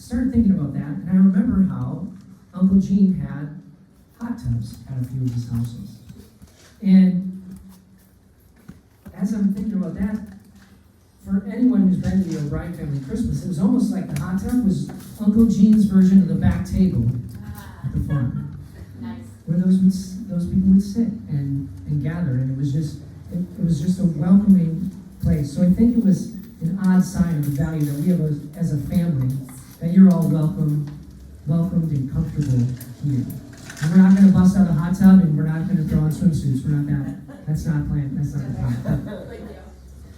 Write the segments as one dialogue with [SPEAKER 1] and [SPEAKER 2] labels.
[SPEAKER 1] started thinking about that, and I remember how Uncle Gene had hot tubs at a few of his houses. And as I'm thinking about that, for anyone who's been to the O'Brien family Christmas, it was almost like the hot tub was Uncle Gene's version of the back table at the farm.
[SPEAKER 2] Nice.
[SPEAKER 1] Where those people would sit and gather, and it was just a welcoming place. So I think it was an odd sign of the value that we have as a family, that you're all welcomed and comfortable here. And we're not going to bust out a hot tub, and we're not going to throw on swimsuits. We're not that. That's not planned. That's not the plan.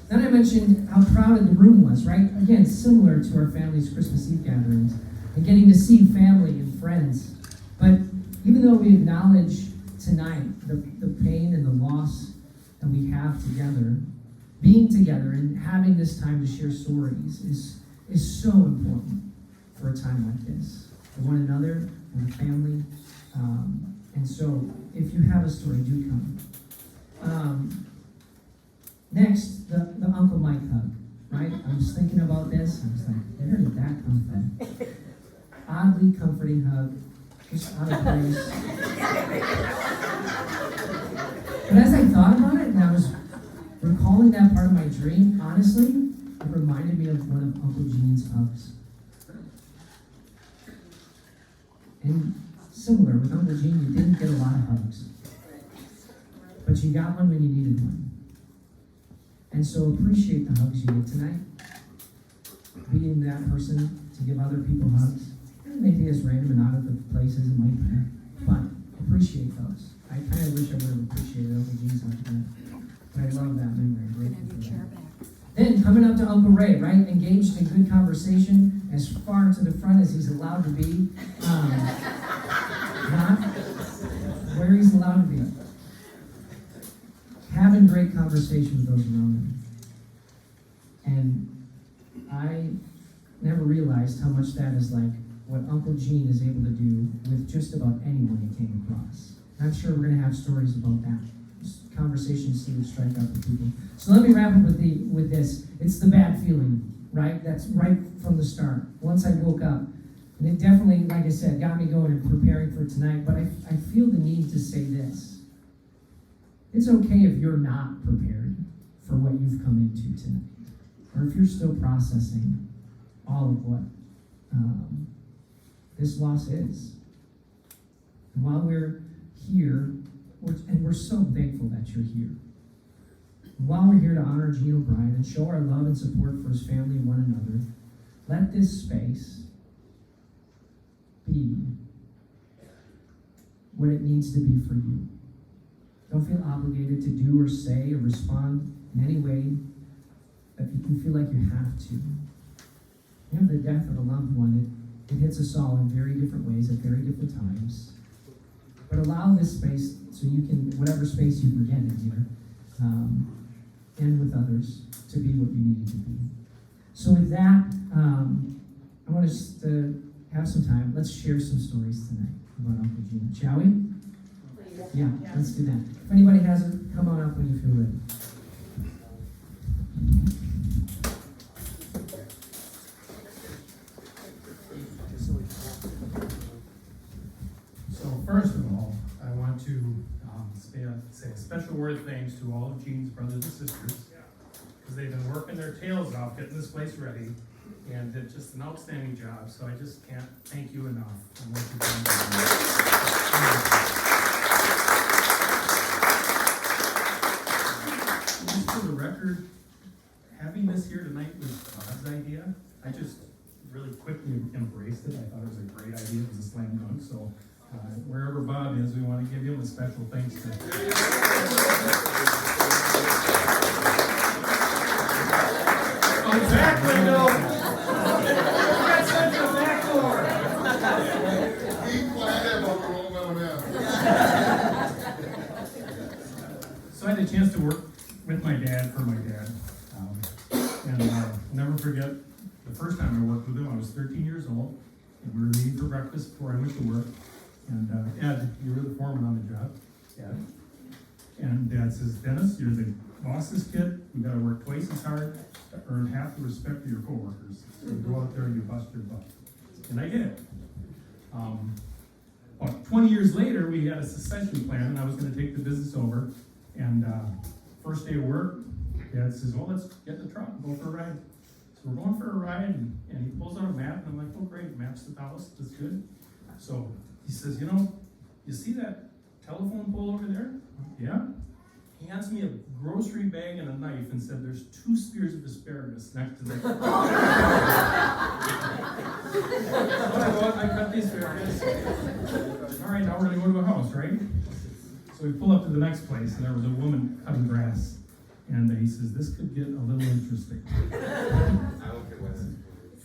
[SPEAKER 1] Then I mentioned how crowded the room was, right? Again, similar to our family's Christmas Eve gatherings, and getting to see family and friends. But even though we acknowledge tonight the pain and the loss that we have together, being together and having this time to share stories is so important for a time like this, for one another and the family. And so, if you have a story, do come. Next, the Uncle Mike hug, right? I was thinking about this. I was like, where did that come from? Oddly comforting hug, just out of place. But as I thought about it, and I was recalling that part of my dream, honestly, it reminded me of one of Uncle Gene's hugs. And similar, with Uncle Gene, you didn't get a lot of hugs. But you got one when you needed one. And so appreciate the hugs you get tonight. Being that person to give other people hugs. Maybe as random and out of the places it might be. But appreciate those. I kind of wish I would have appreciated Uncle Gene's hug tonight. But I love that memory. I'm grateful for that. Then coming up to Uncle Ray, right? Engaged in good conversation as far to the front as he's allowed to be. Not where he's allowed to be. Having great conversation with those around him. And I never realized how much that is like what Uncle Gene is able to do with just about anyone he came across. I'm sure we're going to have stories about that. Just conversations he would strike up with people. So let me wrap up with this. It's the bad feeling, right? That's right from the start. Once I woke up, and it definitely, like I said, got me going and preparing for tonight, but I feel the need to say this. It's okay if you're not prepared for what you've come into tonight, or if you're still processing all of what this loss is. And while we're here, and we're so thankful that you're here. And while we're here to honor Gene O'Brien and show our love and support for his family and one another, let this space be what it needs to be for you. Don't feel obligated to do or say or respond in any way that you feel like you have to. You know, the death of a loved one, it hits us all in very different ways at very different times. But allow this space so you can, whatever space you forget in here, and with others, to be what you need to be. So with that, I want us to have some time. Let's share some stories tonight about Uncle Gene. Shall we? Yeah, let's do that. If anybody hasn't, come on up when you feel ready.
[SPEAKER 3] So first of all, I want to say a special word of thanks to all of Gene's brothers and sisters, because they've been working their tails off getting this place ready, and did just an outstanding job. So I just can't thank you enough for what you've done. Just for the record, having this here tonight was Bob's idea. I just really quickly embraced it. I thought it was a great idea. It was a slam dunk. So wherever Bob is, we want to give him a special thanks to. Back window. That's in the back door. So I had a chance to work with my dad for my dad. And I'll never forget the first time I worked with him. I was 13 years old, and we were meeting for breakfast before I went to work. And Ed, you were the foreman on the job, Ed. And Dad says, Dennis, you're the boss's kid. You got to work twice as hard to earn half the respect of your coworkers. So go out there and you bust your butt. And I did. About 20 years later, we had a succession plan, and I was going to take the business over. And first day of work, Dad says, well, let's get in the truck and go for a ride. So we're going for a ride, and he pulls out a map, and I'm like, oh, great, maps the house, that's good. So he says, you know, you see that telephone pole over there? Yeah. He hands me a grocery bag and a knife and said, there's 2 spears of asparagus next to that. I cut these asparagus. All right, now we're going to go to a house, right? So we pull up to the next place, and there was a woman cutting grass. And he says, this could get a little interesting.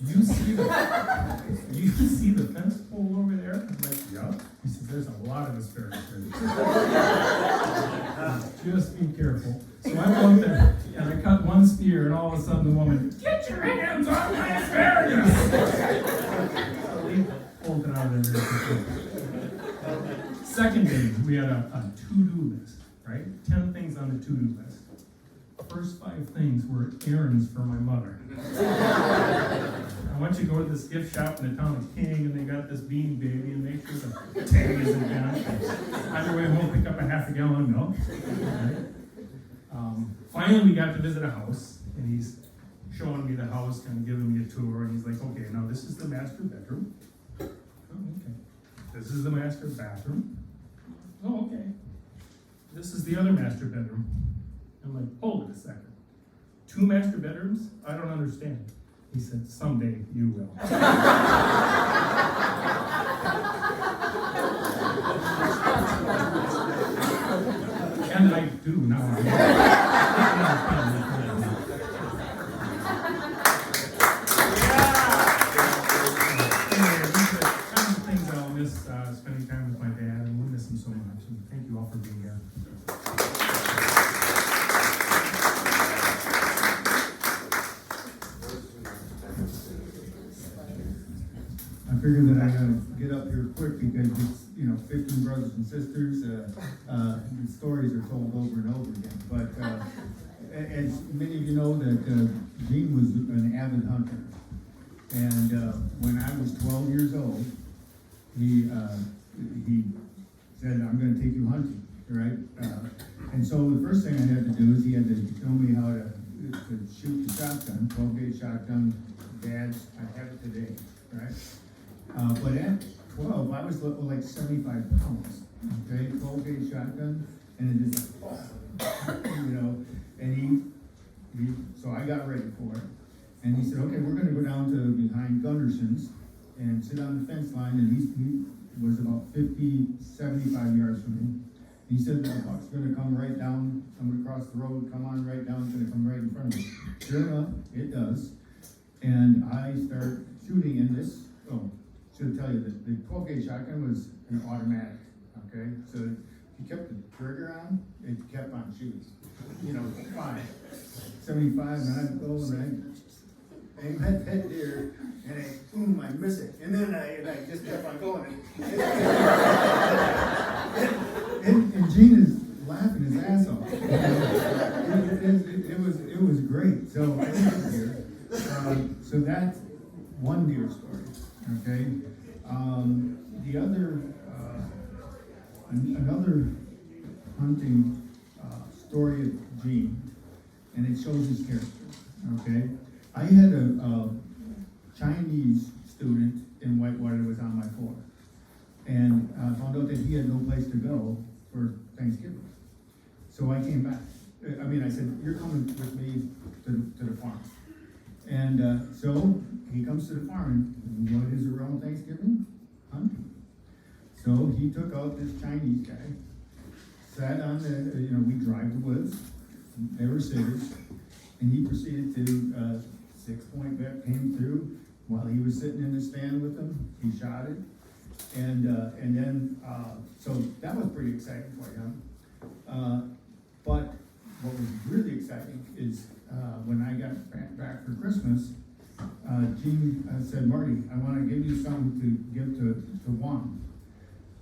[SPEAKER 3] You see the fence pole over there? I'm like, yeah. He says, there's a lot of asparagus there. Just be careful. So I go up there, and I cut one spear, and all of a sudden the woman, get your hands off my asparagus! So we pulled it out of there. Second day, we had a to-do list, right? 10 things on the to-do list. First 5 things were errands for my mother. I want you to go to this gift shop in the town of King, and they got this Beanie Baby, and make sure the tag isn't down. On your way home, pick up a half a gallon of milk. Right? Finally, we got to visit a house, and he's showing me the house, kind of giving me a tour, and he's like, okay, now this is the master bedroom. Oh, okay. This is the master bathroom. Oh, okay. This is the other master bedroom. I'm like, hold it a second. 2 master bedrooms? I don't understand. He said, someday you will. And I do now. Anyway, these are kind of things I'll miss spending time with my dad, and we'll miss him so much. And thank you all for being here.
[SPEAKER 2] I figured that I gotta get up here quick because it's, 15 brothers and sisters. The stories are told over and over again. But as many of you know, that Eugene was an avid hunter. And when I was 12 years old, he said, I'm going to take you hunting, right? And so the first thing I had to do is he had to show me how to shoot the shotgun, 12-gauge shotgun. Dad's, I have it today, right? But at 12, I was like 75 pounds, okay? 12-gauge shotgun, and it just, and he, so I got ready for it. And he said, okay, we're gonna go down to behind Gunderson's and sit on the fence line, and he was about 50, 75 yards from me. He said, the buck's gonna come right down, I'm gonna cross the road, come on right down, it's gonna come right in front of me. Sure enough, it does. And I start shooting in this, should tell you that the 12-gauge shotgun was an automatic, okay? So if you kept the trigger on, it kept on shooting. Fine. 75, and I go and I aim at that deer, and boom, I miss it. And then I just kept on going. And Gene is laughing his ass off. It was great. So I did deer. So that's one deer story. Okay. The other, another hunting story of Gene, and it shows his character. Okay. I had a Chinese student in Whitewater that was on my floor, and found out that he had no place to go for Thanksgiving. So I came back. I said, you're coming with me to the farm. And so he comes to the farm, and what is around Thanksgiving? Hunting. So he took out this Chinese guy, sat on we drive the woods, they were sitters, and he proceeded to 6-point bet came through. While he was sitting in the stand with them, he shot it. And then, so that was pretty exciting for him. But what was really exciting is when I got back for Christmas, Gene said, Marty, I want to give you something to give to Juan.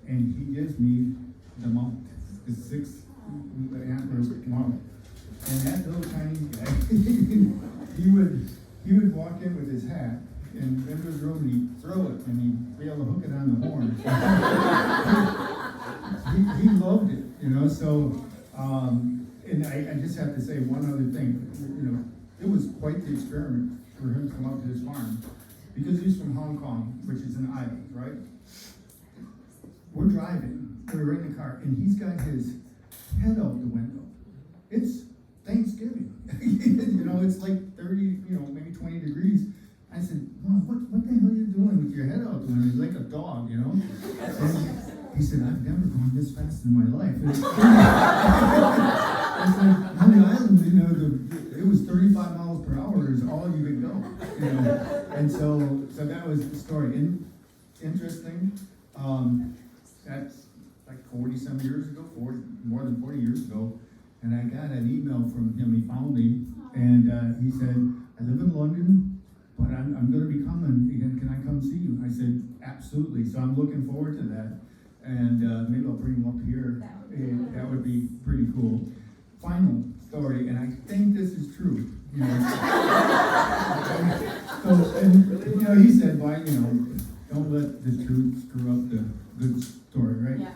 [SPEAKER 2] And he gives me the mount, the 6 antler mount. And that little Chinese guy, he would walk in with his hat, and into his room and he'd throw it and he'd be able to hook it on the horn. he loved it, you know, so, and I just have to say one other thing, you know, it was quite the experiment for him to come up to his farm, because he's from Hong Kong, which is an island, right? We're driving, we're in the car, and he's got his head out the window. It's Thanksgiving, you know, it's like 30, you know, maybe 20 degrees. I said, Mom, what the hell are you doing with your head out the window? He's like a dog, you know? And he said, I've never gone this fast in my life. And I said, on the island, you know, it was 35 miles per hour is all you could go, you know? And so that was the story. And interesting, that's like 40-some years ago, more than 40 years ago, and I got an email from him. He found me, and he said, I live in London, but I'm going to be coming again. Can I come see you? I said, absolutely. So I'm looking forward to that, and maybe I'll bring him up here. That would be pretty cool. Final story, and I think this is true. You know, so, and you know, he said, "Why, you know, don't let the truth screw up the good story, right?" Yeah.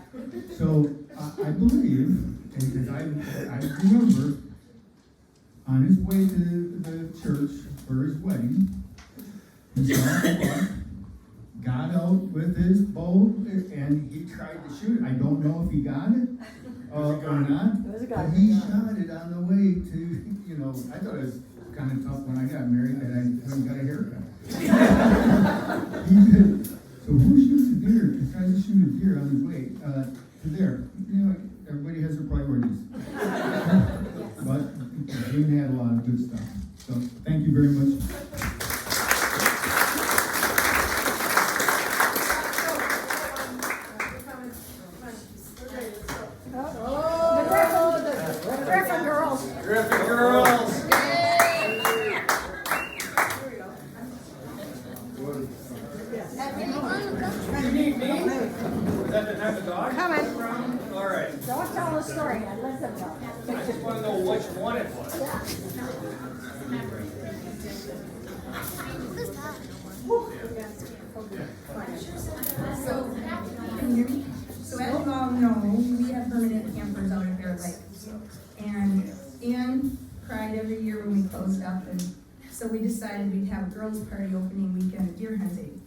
[SPEAKER 2] So I believe, because I remember, on his way to the church for his wedding, he saw the buck, got out with his bow, and he tried to shoot it. I don't know if he got it or not, but he shot it on the way to, you know, I thought it was kind of tough when I got married that I went and got a haircut. He did. So who shoots a deer and tries to shoot a deer on his way to there? You know, everybody has their priorities. But Eugene had a lot of good stuff. So thank you very much.
[SPEAKER 4] So as you all know, we have permanent campers out at Bear Lake. And Ann cried every year when we closed up, and so we decided we'd have a girls' party opening weekend of deer hunting.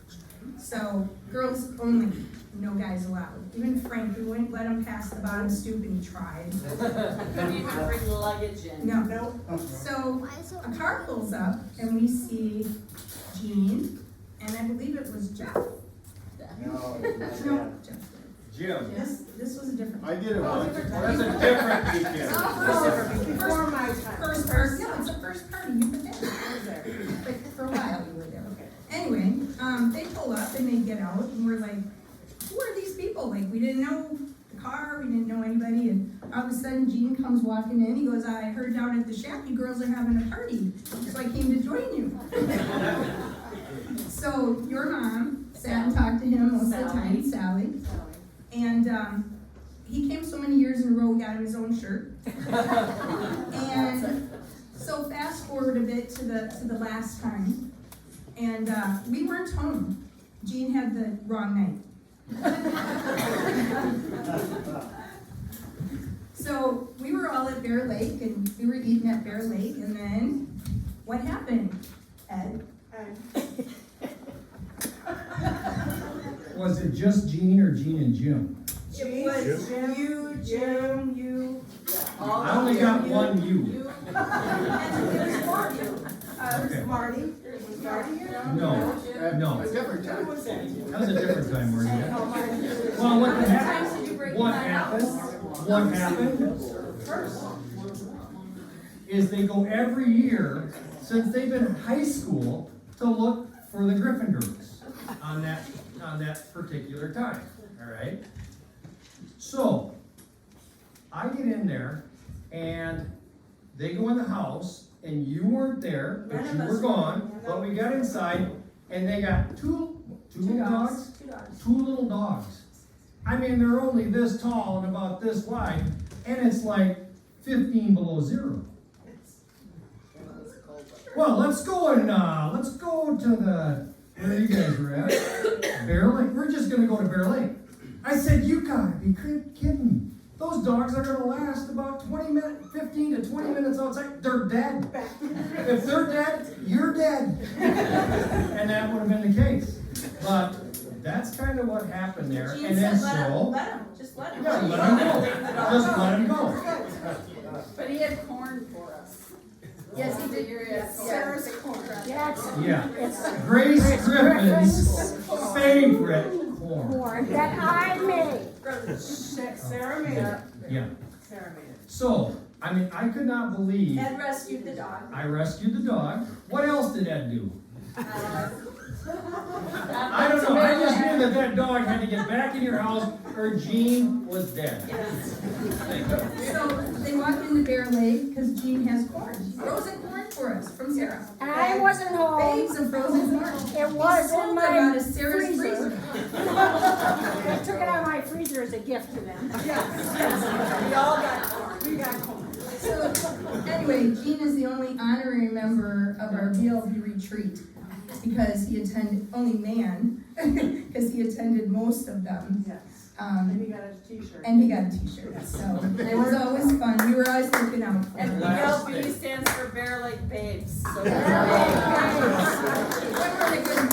[SPEAKER 4] So girls only, no guys allowed. Even Frank, we wouldn't let him pass the bottom stoop, and he tried.
[SPEAKER 5] Couldn't even bring the luggage in.
[SPEAKER 4] No. So a car pulls up, and we see Gene, and I believe it was Jeff.
[SPEAKER 6] No,
[SPEAKER 4] Jeff.
[SPEAKER 6] Jim.
[SPEAKER 4] This was a different.
[SPEAKER 6] I did it once.
[SPEAKER 5] That's
[SPEAKER 6] That's a different weekend.
[SPEAKER 4] Before my time. First party, yeah, it's the first party, you were there. But for a while you were there. Anyway, they pull up and they get out and we're like, who are these people? Like, we didn't know the car, we didn't know anybody, and all of a sudden Gene comes walking in, he goes, I heard down at the shack you girls are having a party, so I came to join you. So your mom sat and talked to him most of the time, Sally. And he came so many years in a row, we got him his own shirt. And so fast forward a bit to the last time, and we weren't home. Gene had the wrong night. So we were all at Bear Lake, and we were eating at Bear Lake, and then what happened, Ed?
[SPEAKER 7] Was it just Gene or Gene and Jim?
[SPEAKER 4] It was you, Jim, you.
[SPEAKER 7] I only got one you.
[SPEAKER 4] And it was more you.
[SPEAKER 7] Okay.
[SPEAKER 4] Marty. Was Marty here?
[SPEAKER 7] No.
[SPEAKER 2] A different time.
[SPEAKER 7] That was a different time, Marty. Well, what happened is they go every year since they've been in high school to look for the Griffin girls on that particular time, all right? So, I get in there, and they go in the house, and you weren't there, but you were gone, but we got inside, and they got two little dogs? Two little dogs. I mean, they're only this tall and about this wide, and it's like 15 below zero. Well, let's go to where you guys were at. Bear Lake. We're just gonna go to Bear Lake. I said, you gotta be kidding me. Those dogs are gonna last about 15 to 20 minutes outside. They're dead. If they're dead, you're dead. And that would have been the case. But that's kind of what happened there.
[SPEAKER 4] Gene
[SPEAKER 7] And then
[SPEAKER 4] said,
[SPEAKER 7] so,
[SPEAKER 4] just let him.
[SPEAKER 7] yeah, let him go. Just let him go.
[SPEAKER 5] But he had corn for us.
[SPEAKER 4] Yes, he did.
[SPEAKER 5] Sarah's corn.
[SPEAKER 7] Yeah. Grace Griffin's favorite corn.
[SPEAKER 8] That I made.
[SPEAKER 5] Sarah made it.
[SPEAKER 7] Yeah.
[SPEAKER 5] Sarah made it.
[SPEAKER 7] So, I mean, I could not believe
[SPEAKER 4] Ed rescued the dog.
[SPEAKER 7] I rescued the dog. What else did Ed do? I don't know. I just knew that dog had to get back in your house or Gene was dead.
[SPEAKER 4] So they walk into Bear Lake because Gene has corn, frozen corn for us from Sarah.
[SPEAKER 8] I wasn't home.
[SPEAKER 4] Bags of frozen corn.
[SPEAKER 8] It was
[SPEAKER 4] He sold
[SPEAKER 8] in
[SPEAKER 4] them
[SPEAKER 8] my
[SPEAKER 4] out of Sarah's
[SPEAKER 8] freezer.
[SPEAKER 4] freezer.
[SPEAKER 8] I took it out of my freezer as a gift to them.
[SPEAKER 5] We all got corn. We got corn.
[SPEAKER 4] So anyway, Gene is the only honorary member of our BLB retreat because he attended, only man, because he attended most of them.
[SPEAKER 5] Yes.
[SPEAKER 4] And
[SPEAKER 5] he got a t-shirt.
[SPEAKER 4] he got a t-shirt, so it was always fun. We were always looking out for
[SPEAKER 5] And
[SPEAKER 4] him.
[SPEAKER 5] BLB stands for Bear Lake Babes. So
[SPEAKER 4] What really good.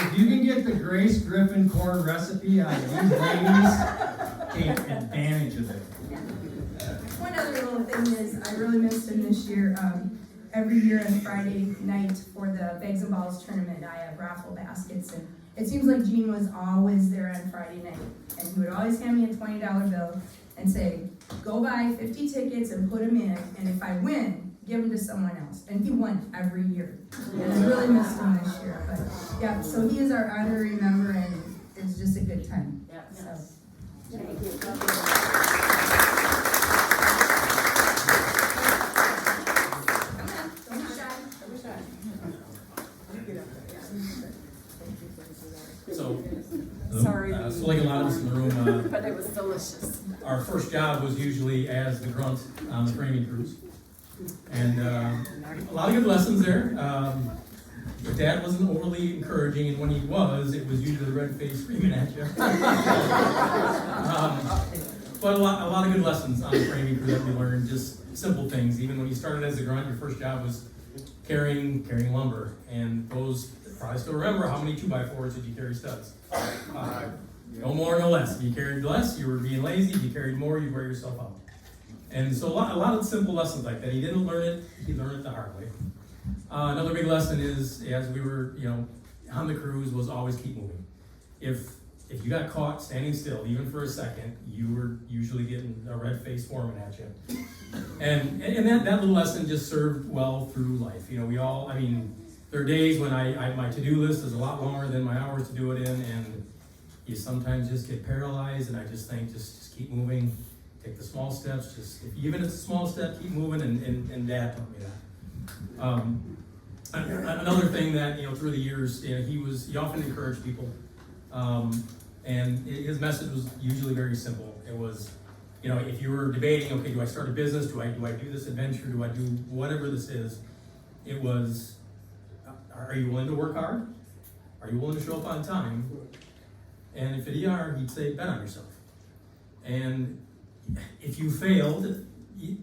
[SPEAKER 7] If you can get the Grace Griffin corn recipe out of these ladies, take advantage of it.
[SPEAKER 4] One other little thing is, I really missed him this year. Every year on Friday night for the Bags and Balls tournament, I have raffle baskets, and it seems like Gene was always there on Friday night. And he would always hand me a $20 bill and say, go buy 50 tickets and put them in, and if I win, give them to someone else. And he won every year. And I really missed him this year. But yeah, so he is our honorary member, and it's just a good time.
[SPEAKER 5] Yes.
[SPEAKER 4] So.
[SPEAKER 5] Thank you.
[SPEAKER 4] Don't be shy.
[SPEAKER 9] So,
[SPEAKER 5] Sorry.
[SPEAKER 9] so like a lot of us in the room,
[SPEAKER 5] But it was delicious.
[SPEAKER 9] our first job was usually as the grunt on the framing crews. And a lot of good lessons there. But Dad wasn't overly encouraging, and when he was, it was usually the red face screaming at you. But a lot of good lessons on the framing crew that we learned, just simple things. Even when you started as a grunt, your first job was carrying lumber. And those, probably still remember, how many 2x4s did you carry studs? No more, no less. If you carried less, you were being lazy. If you carried more, you'd wear yourself out. And so a lot of simple lessons like that. He didn't learn it, he learned it the hard way. Another big lesson is, as we were, on the cruise, was always keep moving. If you got caught standing still, even for a second, you were usually getting a red face foreman at you. And that little lesson just served well through life. We all, there are days when my to-do list is a lot longer than my hours to do it in, and you sometimes just get paralyzed, and I just think, just keep moving, take the small steps, even if it's a small step, keep moving, and Dad taught me that. Another thing that, through the years, he often encouraged people, and his message was usually very simple. It was, if you were debating, okay, do I start a business, do I do this adventure, do I do whatever this is, it was, are you willing to work hard? Are you willing to show up on time? And if you are, he'd say, bet on yourself. And if you failed,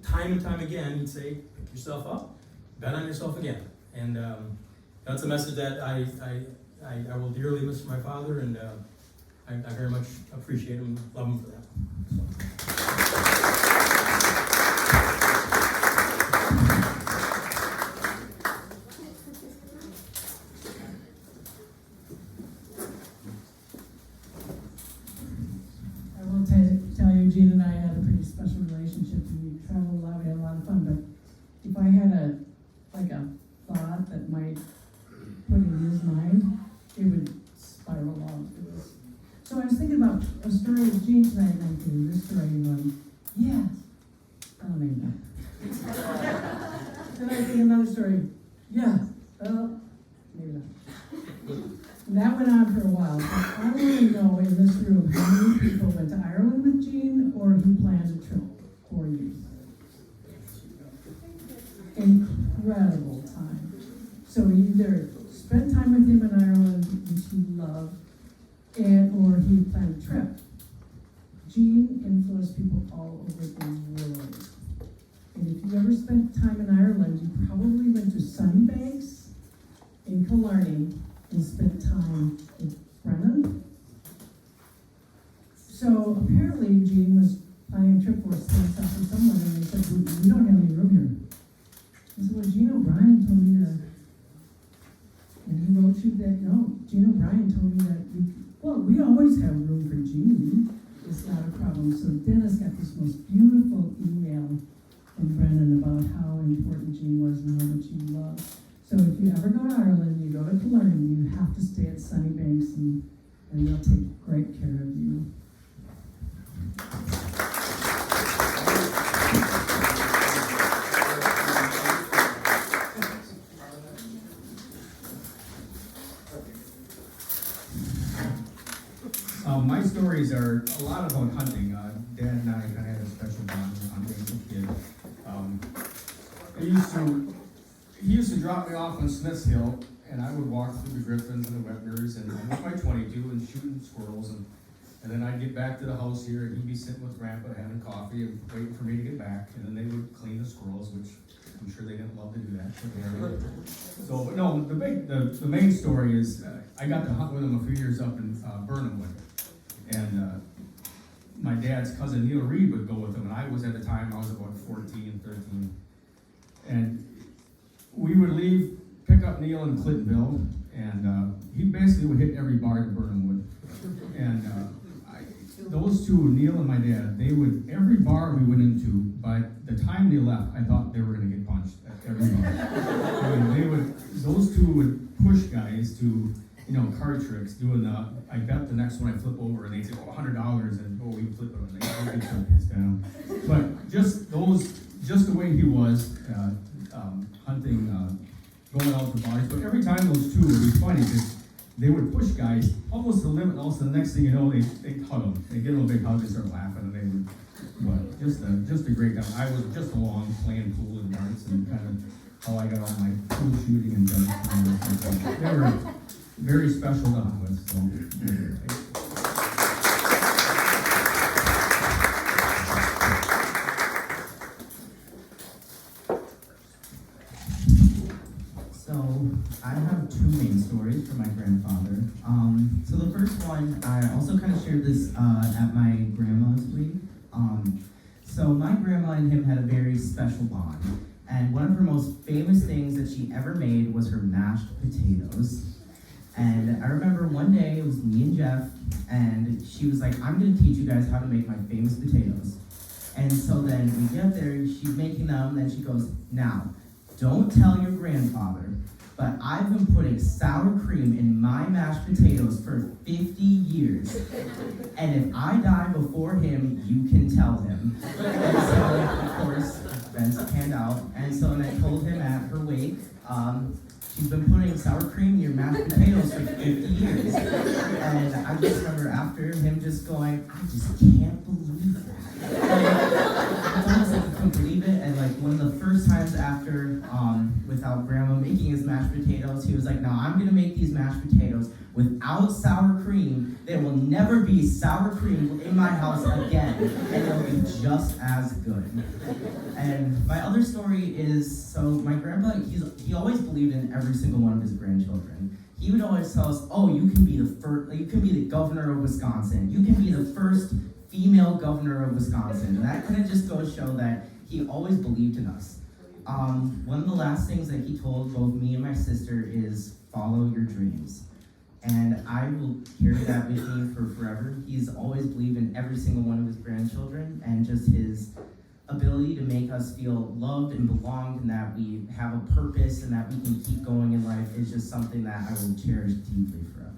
[SPEAKER 9] time and time again, he'd say, pick yourself up, bet on yourself again. And that's a message that I will dearly miss my father, and I very much appreciate him, love him for that.
[SPEAKER 10] I will tell you, Eugene and I had a pretty special relationship. We traveled a lot, we had a lot of fun, but if I had a thought that might put in his mind, it would spiral out. So I was thinking about a story with Gene tonight, and I'm thinking this story, and going, yes, maybe not. Then I think another story, yes, maybe not. And that went on for a while. So I want to know in this room how many people went to Ireland with Gene or who planned a trip for you. Incredible time. So either or he planned a trip. Gene influenced people all over the world. And if you ever spent time in Ireland, you probably went to Sunnybanks in Killarney and spent time with Brennan. So apparently Gene was planning a trip for himself or someone, and they said, we don't have any room here. I said, well, Gene O'Brien told me to, and he wrote you that, no, Gene O'Brien told me that we always have room for Gene. It's not a problem. So Dennis got this most beautiful email from Brennan about how important Gene was and how much he loved. So if you ever go to Ireland, you go to Killarney, you have to stay at Sunnybanks, and they'll take great care of you.
[SPEAKER 2] My stories are a lot about hunting. Dad and I kind of had a special bond with hunting as a kid. He used to drop me off on Smith's Hill, and I would walk through the griffins and the Wepners and with my 22 and shooting squirrels, and then I'd get back to the house here, and he'd be sitting with Grandpa having coffee and waiting for me to get back, and then they would clean the squirrels, which I'm sure they didn't love to do that. So, but no, the main story is I got to hunt with him a few years up in Burnhamwood. And my dad's cousin Neil Reed would go with him, and I was at the time, I was about 14, 13. And we would pick up Neil in Clintonville, and he basically would hit every bar in Burnhamwood. And those two, Neil and my dad, every bar we went into, by the time they left, I thought they were gonna get punched at every bar. I mean, those two would push guys to, card tricks, doing I bet the next one I flip over, and they say, $100, and we flip it, and they get so pissed down. But just the way he was, hunting, going out to bars, but every time those two would be funny, because they would push guys almost to the limit, and also the next thing you know, they'd hug them. They'd give them a big hug and start laughing, and they would, but just a great time. I was just along playing pool and darts, and kind of how I got all my pool shooting and darts. They were very special to hunt with, so.
[SPEAKER 11] So I have two main stories for my grandfather. So the first one, I also kind of shared this at my grandma's week. So my grandma and him had a very special bond. And one of her most famous things that she ever made was her mashed potatoes. And I remember one day it was me and Jeff, and she was like, I'm gonna teach you guys how to make my famous potatoes. And so then we get there, she's making them, and she goes, now, don't tell your grandfather, but I've been putting sour cream in my mashed potatoes for 50 years. And if I die before him, you can tell him. And so, of course, events panned out. And so then I told him at her wake, she's been putting sour cream in your mashed potatoes for 50 years. And I just remember after him just going, I just can't believe that. It's almost like I couldn't believe it. And like one of the first times after, without grandma making his mashed potatoes, he was like, now I'm gonna make these mashed potatoes without sour cream. There will never be sour cream in my house again. And it'll be just as good. And my other story is, so my grandpa, he always believed in every single one of his grandchildren. He would always tell us, oh, you can be the governor of Wisconsin. You can be the first female governor of Wisconsin. And that kind of just goes to show that he always believed in us. One of the last things that he told both me and my sister is follow your dreams. And I will carry that with me for forever. He's always believed in every single one of his grandchildren, and just his ability to make us feel loved and belonged, and that we have a purpose and that we can keep going in life is just something that I will cherish deeply forever.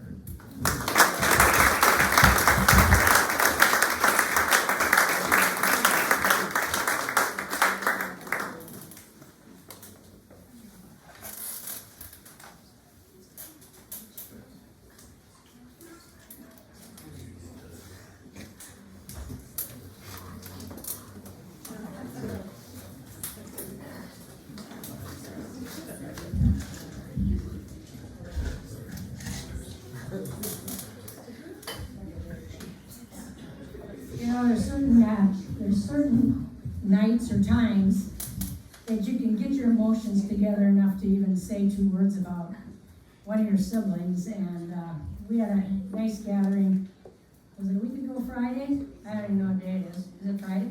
[SPEAKER 8] there's certain nights or times that you can get your emotions together enough to even say 2 words about one of your siblings, and we had a nice gathering. Was it a week ago Friday? I don't even know what day it is. Is it Friday?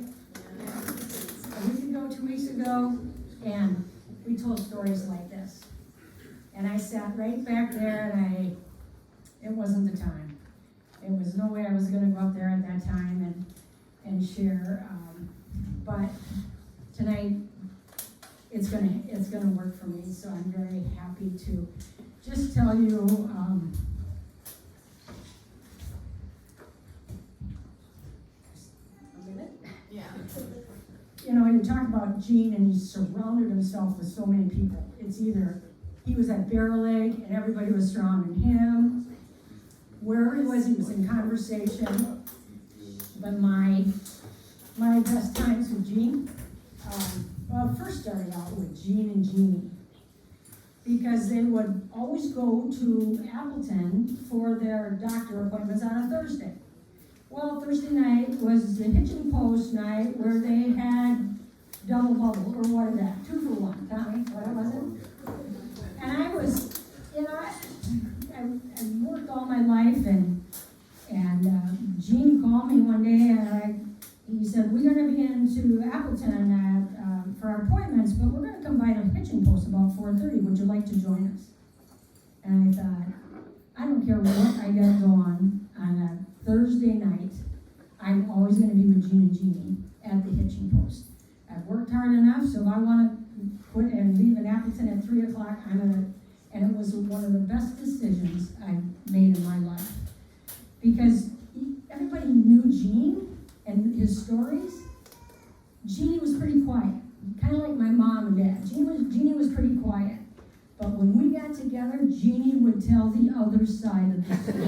[SPEAKER 8] A week ago, 2 weeks ago, and we told stories like this. And I sat right back there, and it wasn't the time. It was no way I was gonna go up there at that time and share, but tonight, it's gonna work for me, so I'm very happy to just tell you,
[SPEAKER 5] Yeah.
[SPEAKER 8] you know, you talk about Gene, and he surrounded himself with so many people. It's either he was at Barrel Lake and everybody was surrounding him. Wherever he was in conversation. But my best times with Gene, well, it first started out with Gene and Jeannie. Because they would always go to Appleton for their doctor appointments on a Thursday. Well, Thursday night was the hitching post night where they had double bubble, or what is that? 2 for 1, Tommy, what was it? And I was, you know, I worked all my life, and Gene called me one day, and he said, we're gonna be into Appleton for our appointments, but we're gonna come by the hitching post about 4:30, would you like to join us? And I thought, I don't care what I gotta go on a Thursday night, I'm always gonna be with Gene and Jeannie at the hitching post. I've worked hard enough, so if I wanna quit and leave in Appleton at 3 o'clock, and it was one of the best decisions I've made in my life. Because everybody knew Gene and his stories. Jeannie was pretty quiet, kind of like my mom and dad. Jeannie was pretty quiet. But when we got together, Jeannie would tell the other side of the story.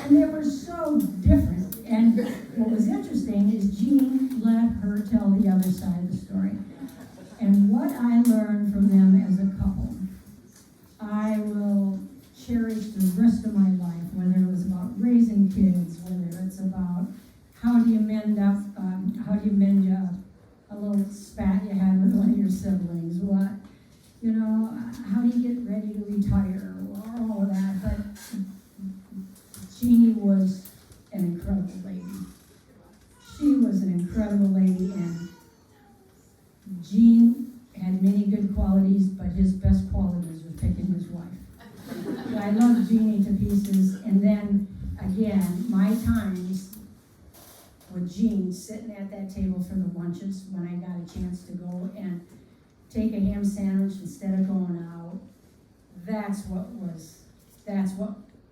[SPEAKER 8] And they were so different. And what was interesting is Jeannie let her tell the other side of the story. And what I learned from them as a couple, I will cherish the rest of my life, whether it was about raising kids, whether it's about how do you mend a little spat you had with one of your siblings, what, you know, how do you get ready to retire, or all of that. But Jeannie was an incredible lady. She was an incredible lady, and Gene had many good qualities, but his best qualities was picking his wife. So I love Jeannie to pieces, and then, again, my times with Gene sitting at that table for the lunches when I got a chance to go and take a ham sandwich instead of going out. That's what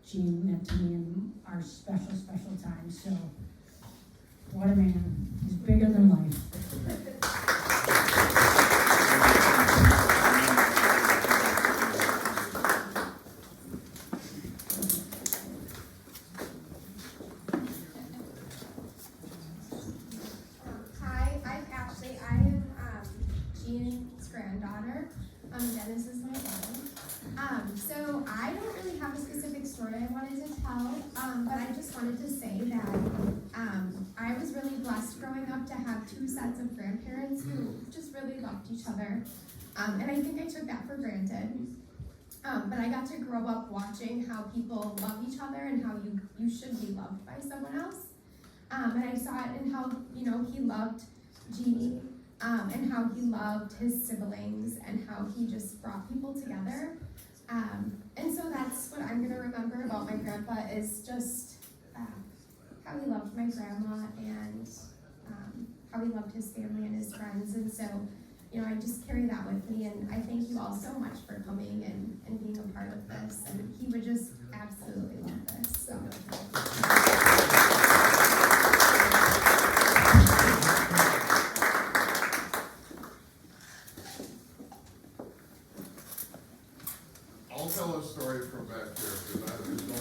[SPEAKER 8] Gene meant to me in our special times. So, what a man. He's bigger than life.
[SPEAKER 12] Gene's granddaughter. Dennis is my dad. So I don't really have a specific story I wanted to tell, but I just wanted to say that I was really blessed growing up to have 2 sets of grandparents who just really loved each other. And I think I took that for granted. But I got to grow up watching how people love each other and how you should be loved by someone else. And I saw it in how, he loved Jeannie. And how he loved his siblings and how he just brought people together. And so that's what I'm going to remember about my grandpa is just how he loved my grandma and how he loved his family and his friends. And so, I just carry that with me. And I thank you all so much for coming and being a part of this. And he would just absolutely love this. So.
[SPEAKER 13] I'll tell a story from back here because there's no way.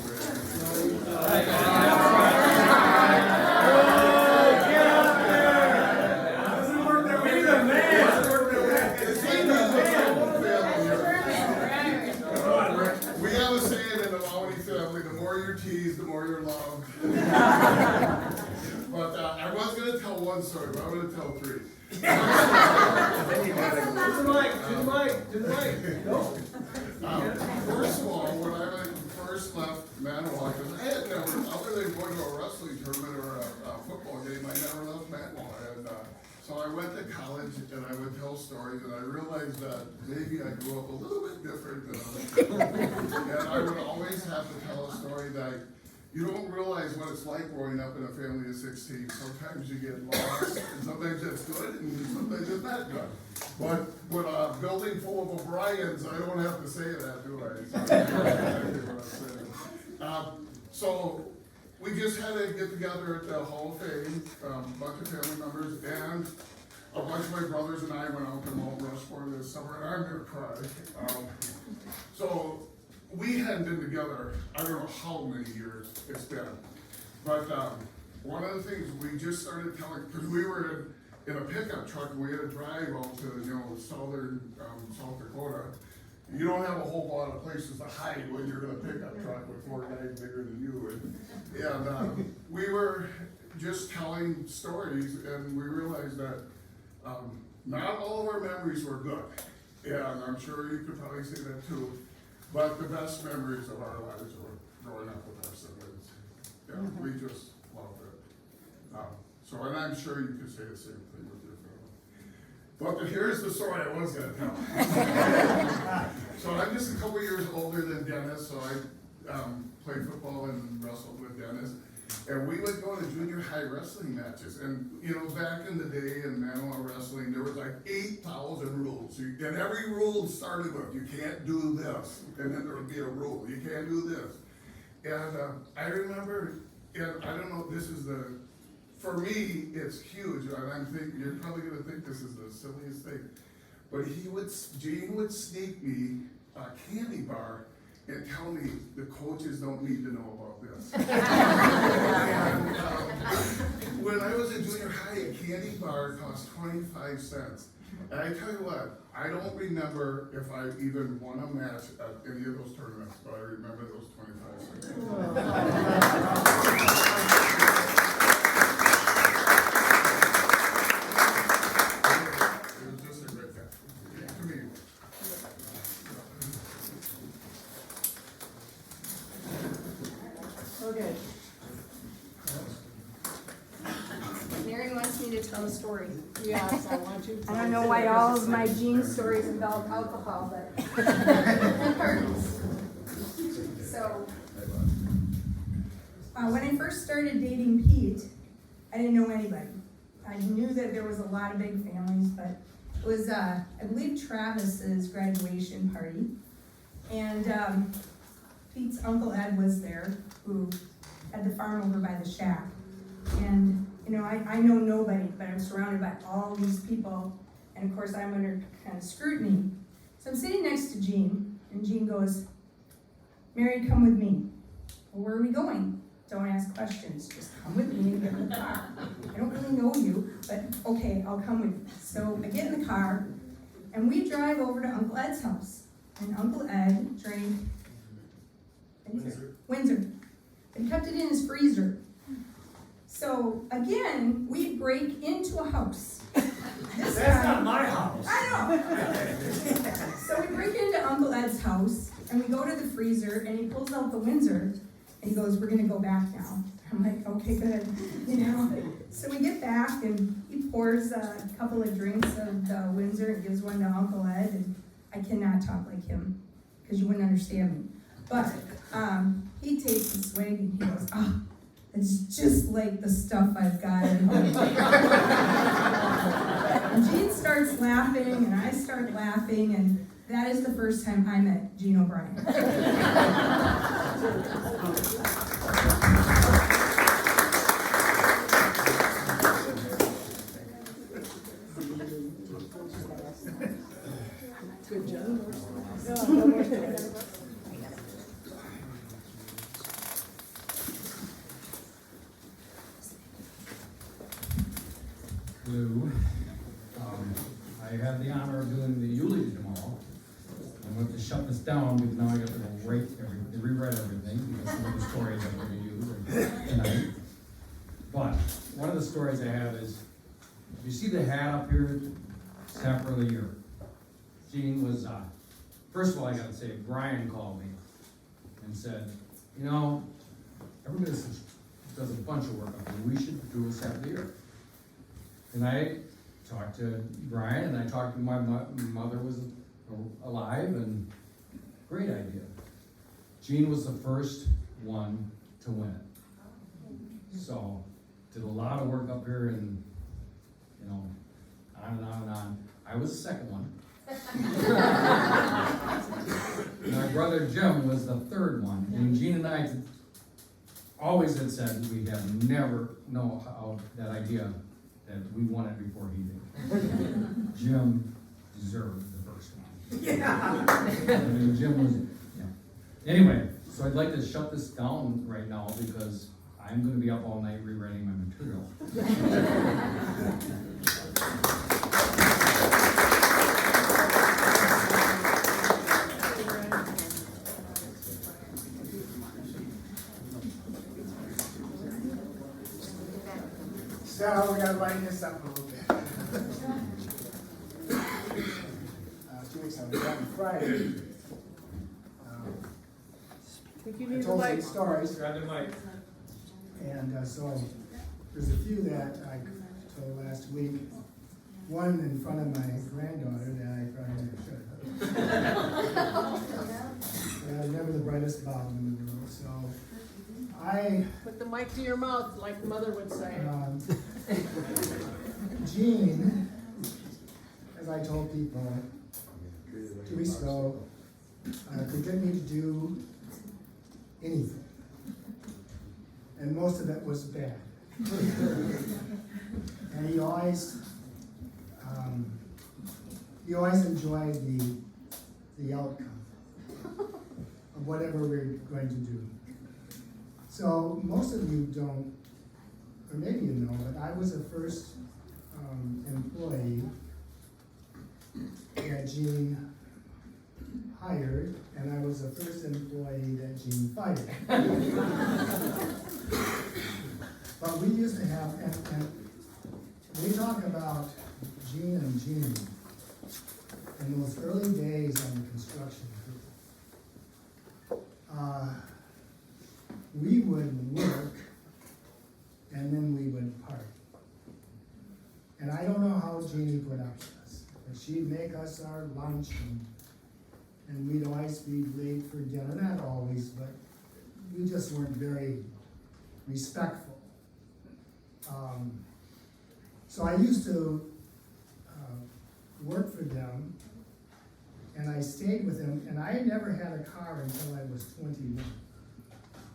[SPEAKER 13] We have a saying in the Lowney family, the more you're teased, the more you're loved. But I was gonna tell one story, but I'm gonna tell three. First of all, when I first left Manawa, because I had never, other than going to a wrestling tournament or a football game, I never left Manawa. And so I went to college and I would tell stories, and I realized that maybe I grew up a little bit different than other people. And I would always have to tell a story that you don't realize what it's like growing up in a family of 16. Sometimes you get lost, and sometimes it's good, and sometimes it's not good. But with a building full of O'Briens, I don't have to say that, do I? So, exactly what I'm saying. So we just had a get together at the Hall of Fame, a bunch of family members, and a bunch of my brothers and I went out to Mount Rushmore this summer, and I'm gonna cry. So we hadn't been together, I don't know how many years it's been. But one of the things we just started telling, because we were in a pickup truck and we had to drive out to, southern South Dakota. You don't have a whole lot of places to hide when you're in a pickup truck with four guys bigger than you. And we were just telling stories, and we realized that not all of our memories were good. And I'm sure you could probably say that too. But the best memories of our lives were growing up with our siblings. Yeah, we just loved it. And I'm sure you could say the same thing with your family. But here's the story I was gonna tell. So I'm just a couple years older than Dennis, so I played football and wrestled with Dennis. And we would go to junior high wrestling matches. And, back in the day in Manawa wrestling, there was like 8,000 rules. And every rule started with, you can't do this. And then there would be a rule, you can't do this. And I remember, and I don't know, for me, it's huge. And I'm thinking, you're probably gonna think this is the silliest thing. But Gene would sneak me a candy bar and tell me the coaches don't need to know about this. And when I was in junior high, a candy bar cost 25 cents. And I tell you what, I don't remember if I even won a match at any of those tournaments, but I remember those 25 cents. It was just a great thing to me.
[SPEAKER 5] Okay.
[SPEAKER 4] Mary wants me to tell a story.
[SPEAKER 5] Yes, I want you to.
[SPEAKER 4] I don't know why all of my Gene stories involve alcohol, but and parties. So, when I first started dating Pete, I didn't know anybody. I knew that there was a lot of big families, but it was, I believe, Travis's graduation party. And Pete's Uncle Ed was there, who had the farm over by the shack. And I know nobody, but I'm surrounded by all these people, and of course I'm under kind of scrutiny. So I'm sitting next to Gene, and Gene goes, "Mary, come with me." "Well, where are we going?" "Don't ask questions, just come with me and get in the car. I don't really know you, but okay, I'll come with you." So I get in the car, and we drive over to Uncle Ed's house. And Uncle Ed drank Windsor, and kept it in his freezer. So again, we break into a house. That's
[SPEAKER 7] not my house.
[SPEAKER 4] I know. So we break into Uncle Ed's house, and we go to the freezer, and he pulls out the Windsor, and he goes, "We're gonna go back now." I'm like, "Okay, good." So we get back, and he pours a couple of drinks of the Windsor and gives one to Uncle Ed, and I cannot talk like him, because you wouldn't understand me. But he takes a swig, and he goes, "Ah, it's just like the stuff I've got at home." And Gene starts laughing, and I start laughing, and that is the first time I met Gene O'Brien.
[SPEAKER 5] Good job.
[SPEAKER 14] Lou. I have the honor of doing the eulogy tomorrow. I'm going to shut this down because now I got to rewrite read everything because some of the stories I'm gonna use tonight. But one of the stories I have is, you see the hat up here, Sapper of the Year. Gene was, first of all, I gotta say, Brian called me and said, you know, everybody does a bunch of work up here, we should do a Sapper of the Year. And I talked to Brian, and I talked to my mother was alive, and great idea. Gene was the first one to win it. So, did a lot of work up here and, you know, on and on and on. I was the second one. My brother Jim was the third one, and Gene and I always had said we had never know how that idea that we won it before he did. Jim deserved the first one. Yeah. I mean, Jim was, yeah. Anyway, so I'd like to shut this down right now because I'm gonna be up all night rewriting my material.
[SPEAKER 15] So we gotta lighten this up a little bit. 2 weeks ago, on Friday, I told some stories.
[SPEAKER 7] Grab the mic.
[SPEAKER 15] And so there's a few that I told last week. One in front of my granddaughter that I probably never should have. I was never the brightest bulb in the world, so
[SPEAKER 5] Put the mic to your mouth, like mother would say.
[SPEAKER 15] Gene, as I told people 2 weeks ago, could get me to do anything. And most of it was bad. And he always enjoyed the outcome of whatever we're going to do. So most of you don't, or maybe you know, but I was the first employee that Gene hired, and I was the first employee that Gene fired. But we used to have, and we talk about Gene and Gene in those early days on the construction crew. We would work, and then we would party. And I don't know how Jeannie put up with us, but she'd make us our lunch, and we'd always be late for dinner. Not always, but we just weren't very respectful. So I used to work for them, and I stayed with them, and I never had a car until I was 21.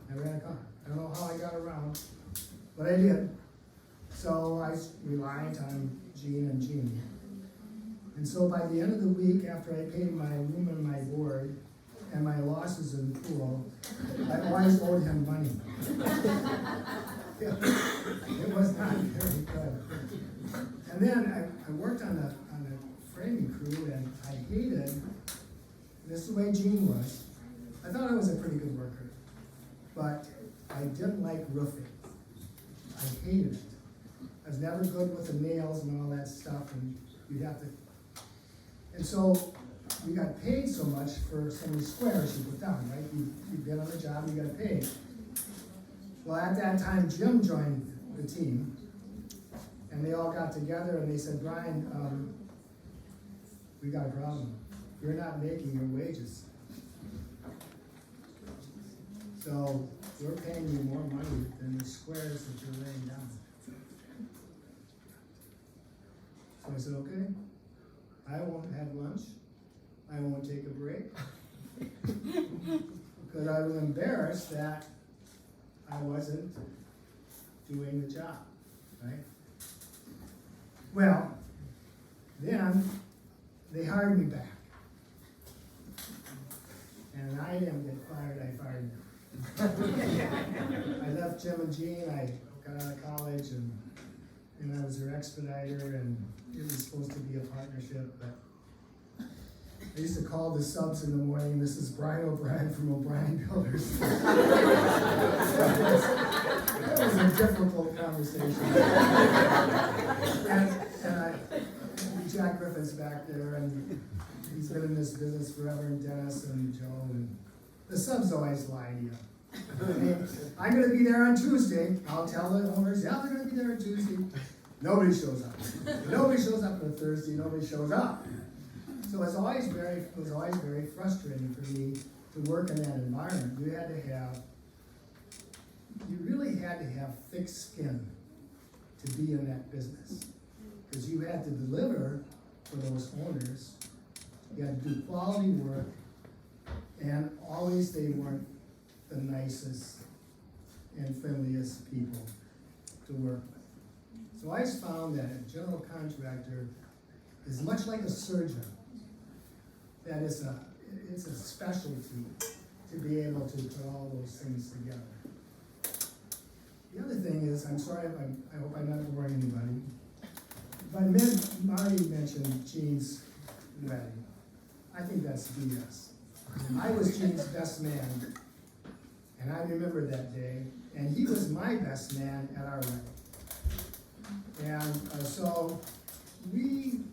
[SPEAKER 15] Never had a car. I don't know how I got around, but I did. So I relied on Gene and Jeannie. And so by the end of the week, after I paid my room and my board and my losses in the pool, I always owed him money. It was not very good. And then I worked on the framing crew, and I hated, this is the way Gene was. I thought I was a pretty good worker, but I didn't like roofing. I hated it. I was never good with the nails and all that stuff, and you'd have to. And so you got paid so much for so many squares you put down, right? You've been on the job, you got paid. Well, at that time, Jim joined the team, and they all got together and they said, Brian, we got a problem. You're not making your wages. So we're paying you more money than the squares that you're laying down. So I said, okay, I won't have lunch. I won't take a break. Because I was embarrassed that I wasn't doing the job, right? Well, then they hired me back. And I didn't get fired, I fired them. I left Jim and Jean, I got out of college, and I was their expediter, and it was supposed to be a partnership, but I used to call the subs in the morning, this is Brian O'Brien from O'Brien Builders. That was a difficult conversation. and Jack Griffin's back there, and he's been in this business forever, and Dennis and Joe, and the subs always lie to you. I mean, I'm gonna be there on Tuesday. I'll tell the owners, yeah, they're gonna be there on Tuesday. Nobody shows up. Nobody shows up on a Thursday, nobody shows up. So it was always very frustrating for me to work in that environment. You really had to have thick skin to be in that business. Because you had to deliver for those owners, you had to do quality work, and always they weren't the nicest and friendliest people to work with. So I just found that a general contractor is much like a surgeon. That it's a specialty to be able to put all those things together. The other thing is, I'm sorry if I hope I'm not boring anybody, but Marty mentioned Gene's wedding. I think that's BS. I was Gene's best man, and I remember that day, and he was my best man at our wedding. And so we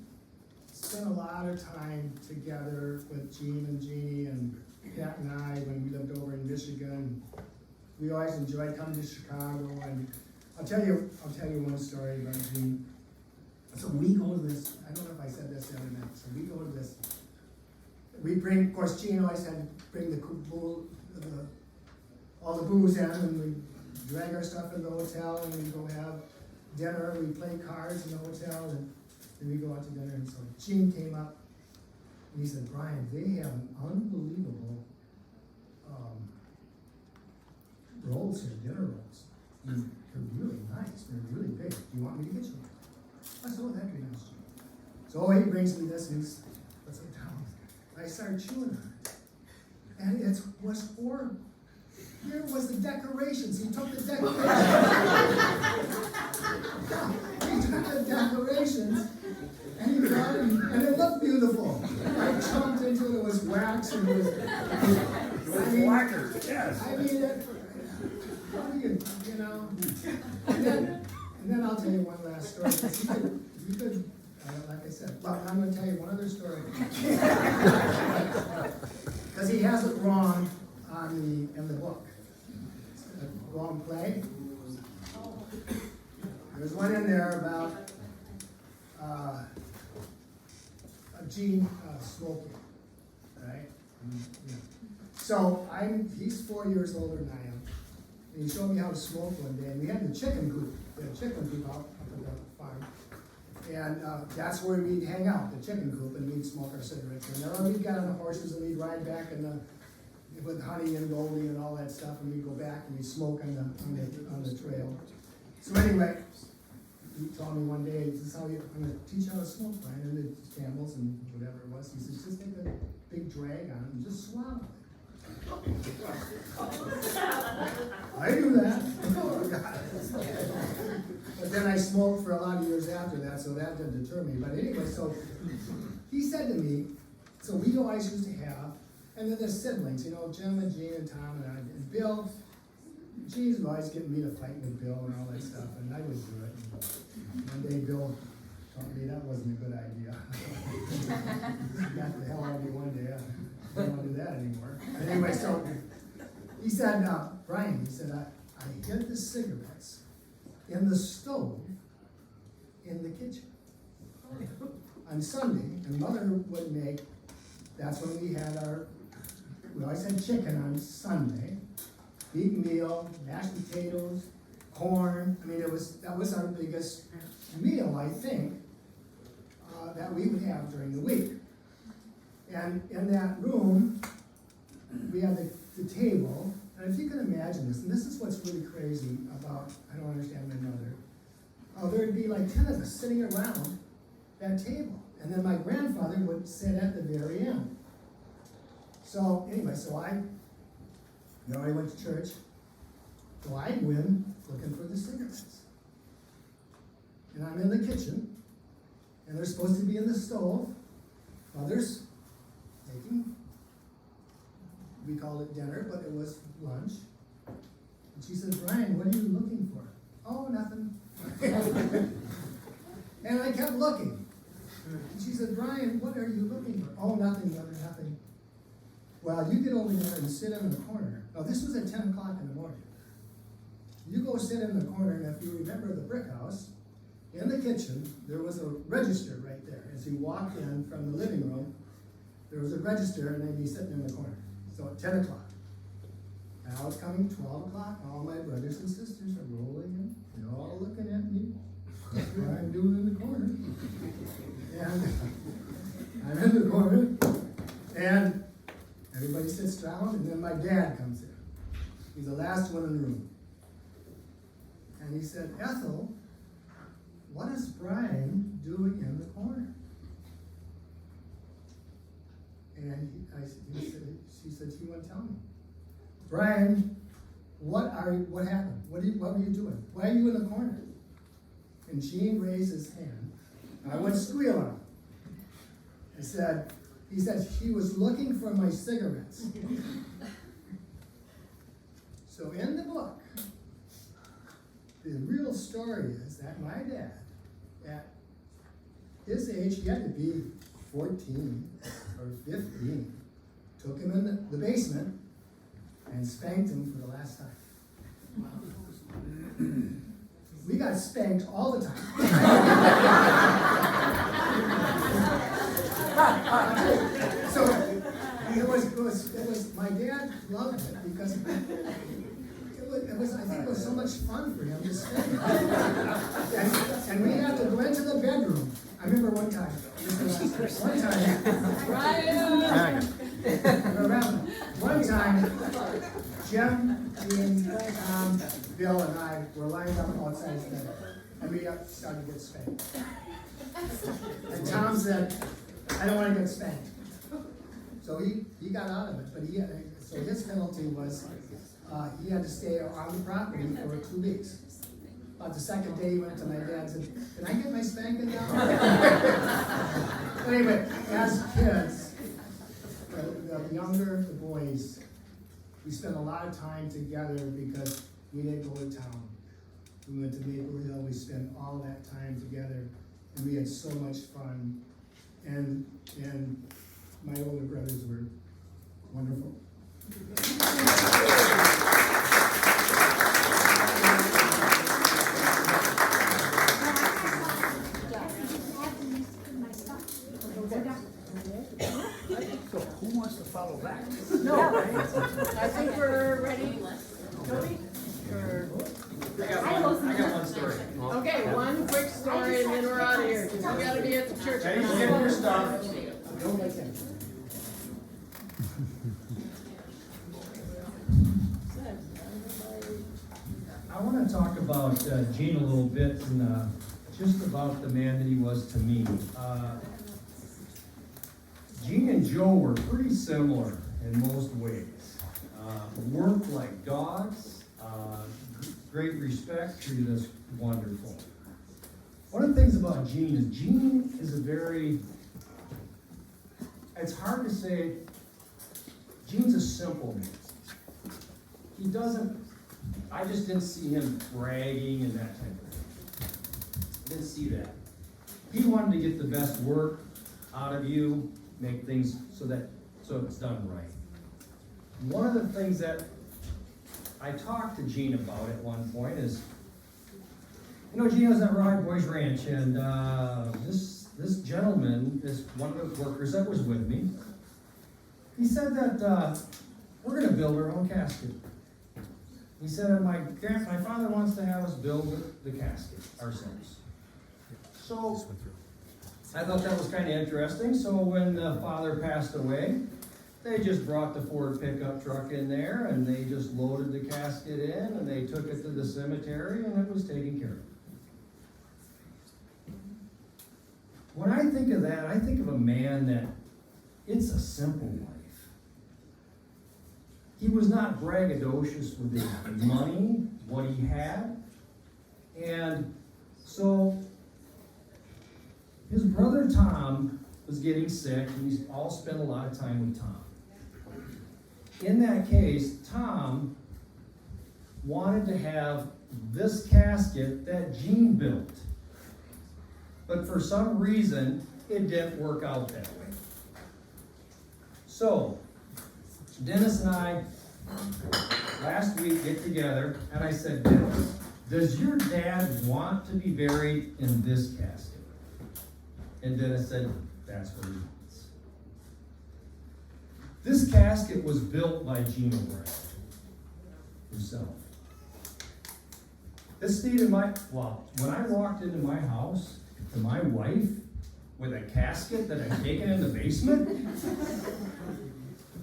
[SPEAKER 15] spent a lot of time together with Gene and Jeannie and Pat and I when we lived over in Michigan. We always enjoyed coming to Chicago, and I'll tell you one story about Gene. So we go to this, I don't know if I said this the other night, so we go to this, we bring, of course Gene always had to bring all the booze in, and we drag our stuff in the hotel, and we go have dinner, we play cards in the hotel, and then we go out to dinner. And so Gene came up, and he said, Brian, they have an unbelievable rolls here, dinner rolls. They're really nice, they're really big. Do you want me to get you one? I said, oh, that'd be nice, Gene. So he brings me this, and he puts it down. I started chewing on it, and it was horrible. Here was the decorations. He took the decorations. And he brought it, and it looked beautiful. I jumped into it. It was wax, and it was
[SPEAKER 6] lacquer. Yes.
[SPEAKER 15] I mean, how do you know? And then I'll tell you one last story. You could, like I said, well, I'm going to tell you one other story. Because he has it wrong in the book. Wrong play. There's one in there about Gene smoking, right? So he's 4 years older than I am, and he showed me how to smoke one day. And we had the chicken coop. We had a chicken coop out at the farm, and that's where we'd hang out, the chicken coop, and we'd smoke our cigarettes. And then we'd get on the horses and we'd ride back with Honey and Goldie and all that stuff, and we'd go back and we'd smoke on the trail. So anyway, he told me one day, this is how I'm going to teach you how to smoke, Brian, and the camels and whatever it was. He says, just take a big drag on it and just swallow it. I do that. But then I smoked for a lot of years after that, so that didn't deter me. But anyway, so he said to me, so we always used to have, and then the siblings, Jim and Gene and Tom and I, and Bill. Gene's always getting me to fight with Bill and all that stuff, and I would do it. And one day Bill told me that wasn't a good idea. Got the hell out of me one day. I don't want to do that anymore. Anyway, so he said, Brian, he said, I hid the cigarettes in the stove in the kitchen on Sunday, and Mother would make, that's when we always had chicken on Sunday, big meal, mashed potatoes, corn. I mean, that was our biggest meal, I think, that we would have during the week. And in that room, we had the table, and if you can imagine this, and this is what's really crazy about, I don't understand my mother, there'd be like 10 of us sitting around that table, and then my grandfather would sit at the very end. So anyway, I went to church, so I went looking for the cigarettes. And I'm in the kitchen, and they're supposed to be in the stove. Mother's making, we called it dinner, but it was lunch. And she said, Brian, what are you looking for? Oh, nothing. And I kept looking. And she said, Brian, what are you looking for? Oh, nothing, Mother, nothing. Well, you get over there and sit in the corner. Now, this was at 10 o'clock in the morning. You go sit in the corner, and if you remember the brick house, in the kitchen, there was a register right there. As you walked in from the living room, there was a register, and they'd be sitting in the corner. So at 10 o'clock. Now it's coming 12 o'clock, all my brothers and sisters are rolling in. They're all looking at me. That's what I'm doing in the corner. And I'm in the corner, and everybody sits down, and then my dad comes in. He's the last one in the room. And he said, Ethel, what is Brian doing in the corner? And she said, he wouldn't tell me. Brian, what happened? What were you doing? Why are you in the corner? And Gene raised his hand. I went squeal on him. He said he was looking for my cigarettes. So in the book, the real story is that my dad, at his age, he had to be 14 or 15, took him in the basement and spanked him for the last time. We got spanked all the time. So it was my dad loved it because I think it was so much fun for him to spank. And we had to go into the bedroom. I remember one time, Jim, Gene, Tom, Bill, and I were lined up outside his bed, and we started to get spanked. And Tom said, I don't want to get spanked. So he got out of it, but so his penalty was he had to stay on the property for 2 weeks. About the second day, he went to my dad and said, can I get my spanking now? Anyway, as kids, the younger, the boys, we spent a lot of time together because we didn't go to town. We went to Maple Hill, we spent all that time together, and we had so much fun. And my older brothers were wonderful.
[SPEAKER 6] So who wants to follow that?
[SPEAKER 5] No, I think we're ready. Toby?
[SPEAKER 7] I got one story.
[SPEAKER 5] Okay, one quick story and then we're out of here, because we gotta be at the church.
[SPEAKER 7] Okay, you get your stuff. I want to talk about Gene a little bit and just about the man that he was to me. Gene and Joe were pretty similar in most ways. Worked like dogs, great respect, treated us wonderful. One of the things about Gene is a very, it's hard to say, Gene's a simple man. He doesn't, I just didn't see him bragging and that type of thing. I didn't see that. He wanted to get the best work out of you, make things so it's done right. One of the things that I talked to Gene about at one point is, Gene was at Rye Boys Ranch, and this gentleman is one of the workers that was with me. He said that we're going to build our own casket. He said, my father wants to have us build the casket ourselves. So I thought that was kind of interesting. So when the father passed away, they just brought the Ford pickup truck in there, and they just loaded the casket in, and they took it to the cemetery, and it was taken care of. When I think of that, I think of a man that it's a simple life. He was not braggadocious with his money, what he had. And so his brother Tom was getting sick, and we all spent a lot of time with Tom. In that case, Tom wanted to have this casket that Gene built. But for some reason, it didn't work out that way. So, Dennis and I, last week, get together, and I said, Dennis, does your dad want to be buried in this casket? And Dennis said, that's what he wants. This casket was built by Gene O'Brien himself. This stayed in when I walked into my house to my wife with a casket that I'd taken in the basement,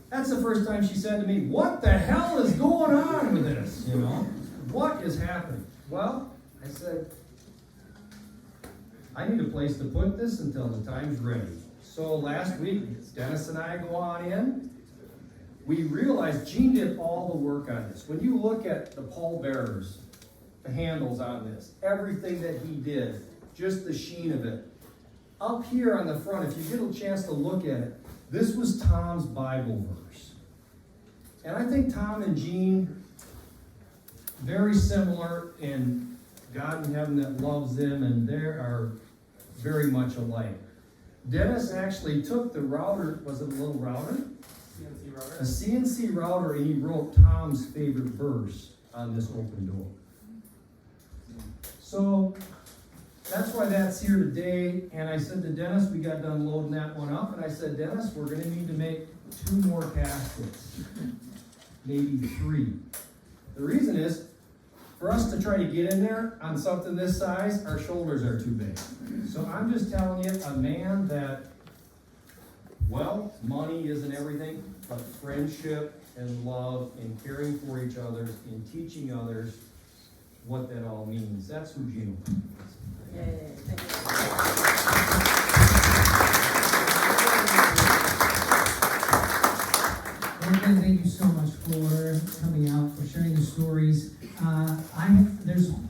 [SPEAKER 7] that's the first time she said to me, what the hell is going on with this, you know? What is happening? Well, I said, I need a place to put this until the time's ready. So last week, Dennis and I go on in. We realized Gene did all the work on this. When you look at the pallbearers, the handles on this, everything that he did, just the sheen of it. Up here on the front, if you get a chance to look at it, this was Tom's Bible verse. And I think Tom and Gene, very similar in God in heaven that loves them, and they are very much alike. Dennis actually took the router, was it a little router?
[SPEAKER 9] CNC router.
[SPEAKER 7] A CNC router, and he wrote Tom's favorite verse on this open door. So that's why that's here today. And I said to Dennis, we got done loading that one up, and I said, Dennis, we're going to need to make 2 more caskets, maybe 3. The reason is, for us to try to get in there on something this size, our shoulders are too big. So I'm just telling you, a man that, well, money isn't everything, but friendship and love and caring for each other and teaching others what that all means. That's who Gene is.
[SPEAKER 5] Yay, thank you.
[SPEAKER 1] Again, thank you so much for coming out, for sharing the stories.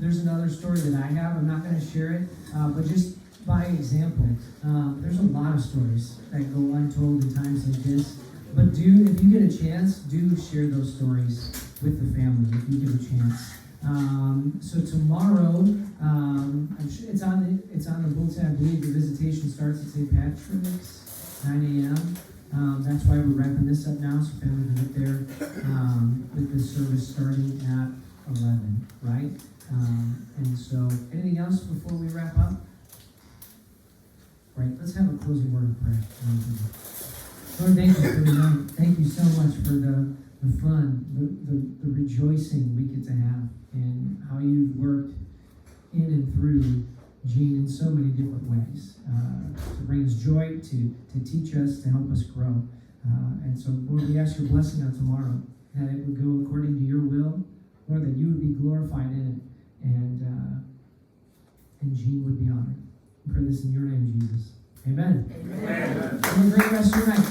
[SPEAKER 1] There's another story that I have. I'm not going to share it, but just by example, there's a lot of stories that go untold in times like this. But if you get a chance, do share those stories with the family if you get a chance. So tomorrow, I'm sure it's on the bulletin. I believe the visitation starts at St. Patrick's, 9 a.m. That's why we're wrapping this up now, so family can get there with the service starting at 11, right? And so, anything else before we wrap up? Right, let's have a closing word of prayer. Lord, thank you for the night. Thank you so much for the fun, the rejoicing we get to have, and how you've worked in and through Gene in so many different ways to bring us joy, to teach us, to help us grow. And so, Lord, we ask your blessing on tomorrow, that it would go according to your will, Lord, that you would be glorified in it, and Gene would be honored. We pray this in your name, Jesus. Amen.
[SPEAKER 5] Amen.
[SPEAKER 1] Have a great rest of your night.